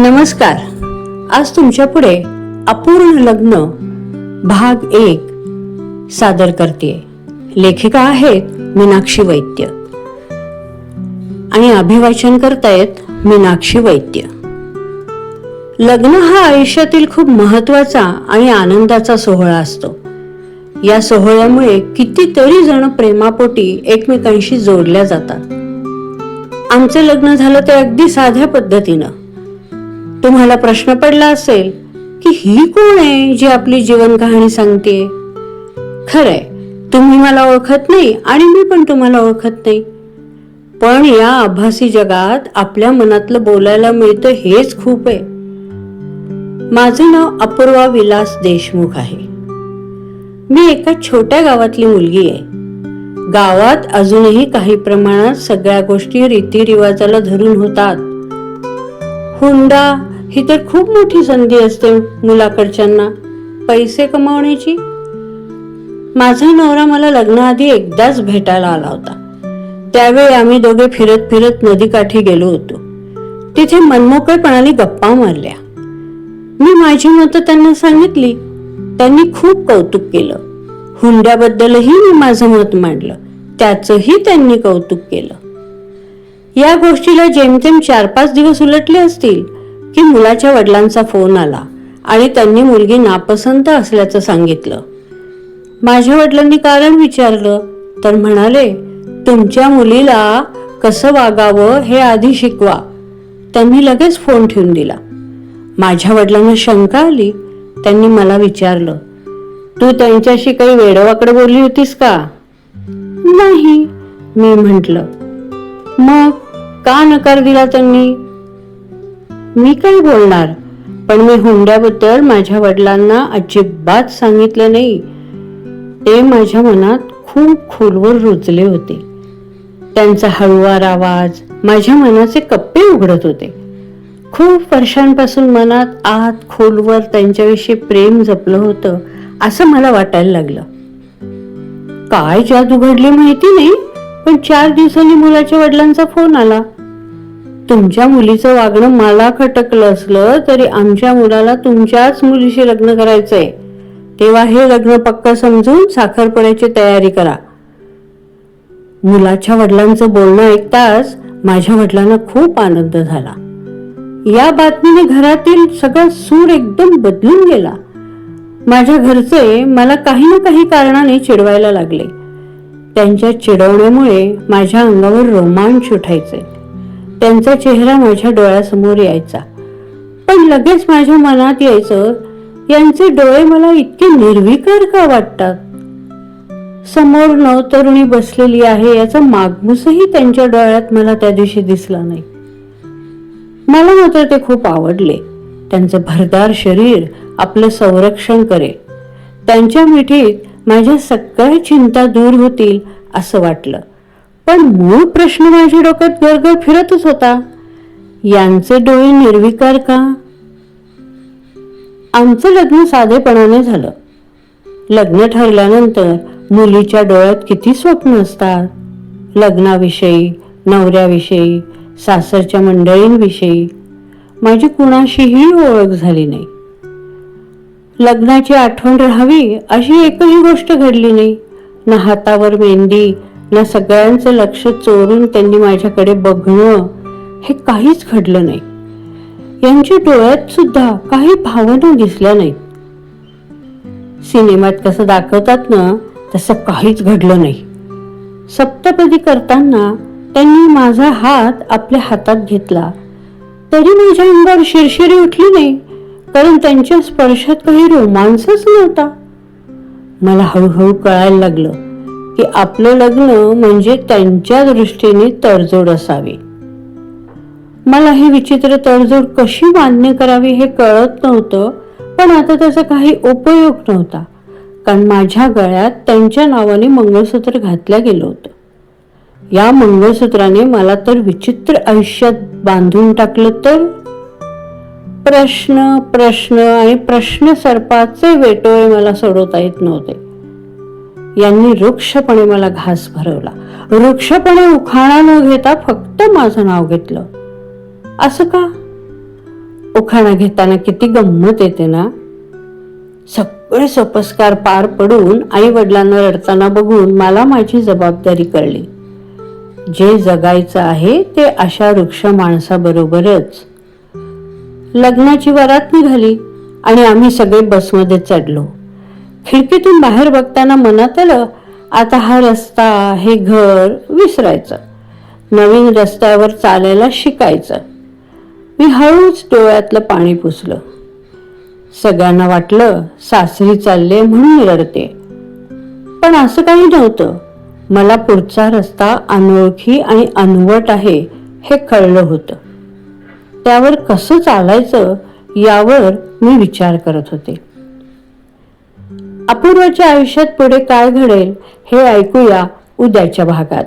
नमस्कार. आज तुमच्या पुढे अपूर्ण लग्न भाग 1 सादर करते. लेखिका आहेत मीनाक्षी वैद्य आणि अभिवाचन करतायत मीनाक्षी वैद्य. लग्न हा आयुष्यातील खूप महत्वाचा आणि आनंदाचा सोहळा असतो. या सोहळ्यामुळे कितीतरी जण प्रेमापोटी एकमेकांशी जोडल्या जातात. आमचं लग्न झालं ते अगदी साध्या पद्धतीनं. तुम्हाला प्रश्न पडला असेल की ही कोण आहे जी आपली जीवन कहाणी सांगते. खरंय, तुम्ही मला ओळखत नाही आणि मी पण तुम्हाला ओळखत नाही, पण या आभासी जगात आपल्या मनातलं बोलायला मिळतं हेच खूप आहे. माझं नाव अपूर्वा विलास देशमुख आहे. मी एका छोट्या गावातली मुलगी आहे. गावात अजूनही काही प्रमाणात सगळ्या गोष्टी रीतिरिवाजाला धरून होतात. हुंडा ही तर खूप मोठी संधी असते मुलाकडच्यांना पैसे कमावण्याची. माझा नवरा मला लग्नाआधी एकदाच भेटायला आला होता. त्यावेळी आम्ही दोघे फिरत फिरत नदीकाठी गेलो होतो. तिथे मनमोकळेपणाने गप्पा मारल्या. मी माझी मतं त्यांना सांगितली. त्यांनी खूप कौतुक केलं. हुंड्याबद्दलही मी माझं मत मांडलं. त्याचंही त्यांनी कौतुक केलं. या गोष्टीला जेमतेम 4-5 दिवस उलटले असतील की मुलाच्या वडिलांचा फोन आला आणि त्यांनी मुलगी नापसंत असल्याचं सांगितलं. माझ्या वडिलांनी कारण विचारलं तर म्हणाले, तुमच्या मुलीला कसं वागावं हे आधी शिकवा. त्यांनी लगेच फोन ठेवून दिला. माझ्या वडिलांना शंका आली. त्यांनी मला विचारलं, तू त्यांच्याशी काही वेडवाकडे बोलली होतीस का? नाही, मी म्हटलं. मग का नकार दिला त्यांनी? मी काय बोलणार, पण मी हुंड्याबद्दल माझ्या वडिलांना अजिबात सांगितलं नाही. ते माझ्या मनात खूप खोलवर रुजले होते. त्यांचा हळुवार आवाज माझ्या मनाचे कप्पे उघडत होते. खूप वर्षांपासून मनात आत खोलवर त्यांच्याविषयी प्रेम जपलं होतं असं मला वाटायला लागलं. काय जादू घडली माहिती नाही, पण 4 दिवसांनी मुलाच्या वडिलांचा फोन आला. तुमच्या मुलीचं वागणं मला खटकलं असलं तरी आमच्या मुलाला तुमच्याच मुलीशी लग्न करायचंय. तेव्हा हे लग्न पक्क समजून साखरपुड्याची तयारी करा. मुलाच्या वडिलांचं बोलणं ऐकताच माझ्या वडिलांना खूप आनंद झाला. या बातमीने घरातील सगळा सूर एकदम बदलून गेला. माझ्या घरचे मला काही ना काही कारणाने चिडवायला लागले. त्यांच्या चिडवण्यामुळे माझ्या अंगावर रोमांच उठायचे. त्यांचा चेहरा माझ्या डोळ्यासमोर यायचा, पण लगेच माझ्या मनात यायचं, यांचे डोळे मला इतके निर्विकार का वाटतात? समोर नवतरुणी बसलेली आहे याचा मागमूसही त्यांच्या डोळ्यात मला त्या दिवशी दिसला नाही. मला मात्र ते खूप आवडले. त्यांचं भरदार शरीर आपलं संरक्षण करेल. त्यांच्या मिठीत माझ्या सगळ्या चिंता दूर होतील असं वाटलं. पण मूळ प्रश्न माझ्या डोक्यात गरगर फिरतच होता, यांचे डोळे निर्विकार का? आमचं लग्न साधेपणाने झालं. लग्न ठरल्यानंतर मुलीच्या डोळ्यात किती स्वप्न असतात. लग्नाविषयी, नवऱ्याविषयी, सासरच्या मंडळींविषयी. माझी कुणाशीही ओळख झाली नाही. लग्नाची आठवण राहावी अशी एकही गोष्ट घडली नाही. ना हातावर मेहंदी, ना सगळ्यांचं लक्ष चोरून त्यांनी माझ्याकडे बघणं, हे काहीच घडलं नाही. यांच्या डोळ्यात सुद्धा काही भावना दिसल्या नाहीत. सिनेमात कसं दाखवतात ना तसं काहीच घडलं नाही. सप्तपदी करताना त्यांनी माझा हात आपल्या हातात घेतला तरी माझ्या अंगावर शिरशिरी उठली नाही, कारण त्यांच्या स्पर्शात काही रोमांसच नव्हता. मला हळूहळू कळायला लागलं की आपलं लग्न म्हणजे त्यांच्या दृष्टीने तडजोड असावी. मला ही विचित्र तडजोड कशी मान्य करावी हे कळत नव्हतं, पण आता त्याचा काही उपयोग नव्हता, कारण माझ्या गळ्यात त्यांच्या नावाने मंगळसूत्र घातलं गेलं होतं. या मंगळसूत्राने मला तर विचित्र आयुष्यात बांधून टाकलं तर. प्रश्न प्रश्न आणि प्रश्न सर्पाचे वेटोळे मला सोडवता येत नव्हते. यांनी वृक्षपणे मला घास भरवला. वृक्षपणे उखाणा न घेता फक्त माझं नाव घेतलं. असं का? उखाणा घेताना किती गंमत येते ना. सगळे सोपस्कार पार पडून आई वडिलांना रडताना बघून मला माझी जबाबदारी कळली. जे जगायचं आहे ते अशा वृक्ष माणसाबरोबरच. लग्नाची वरात निघाली आणि आम्ही सगळे बसमध्ये चढलो. खिडकीतून बाहेर बघताना मनात आलं, आता हा रस्ता, हे घर विसरायचं, नवीन रस्त्यावर चालायला शिकायचं. मी हळूच डोळ्यातलं पाणी पुसलं. सगळ्यांना वाटलं सासरी चालले म्हणून रडते, पण असं काही नव्हतं. मला पुढचा रस्ता अनोळखी आणि अनवट आहे हे कळलं होतं. त्यावर कसं चालायचं यावर मी विचार करत होते. अपूर्वाच्या आयुष्यात पुढे काय घडेल हे ऐकूया उद्याच्या भागात.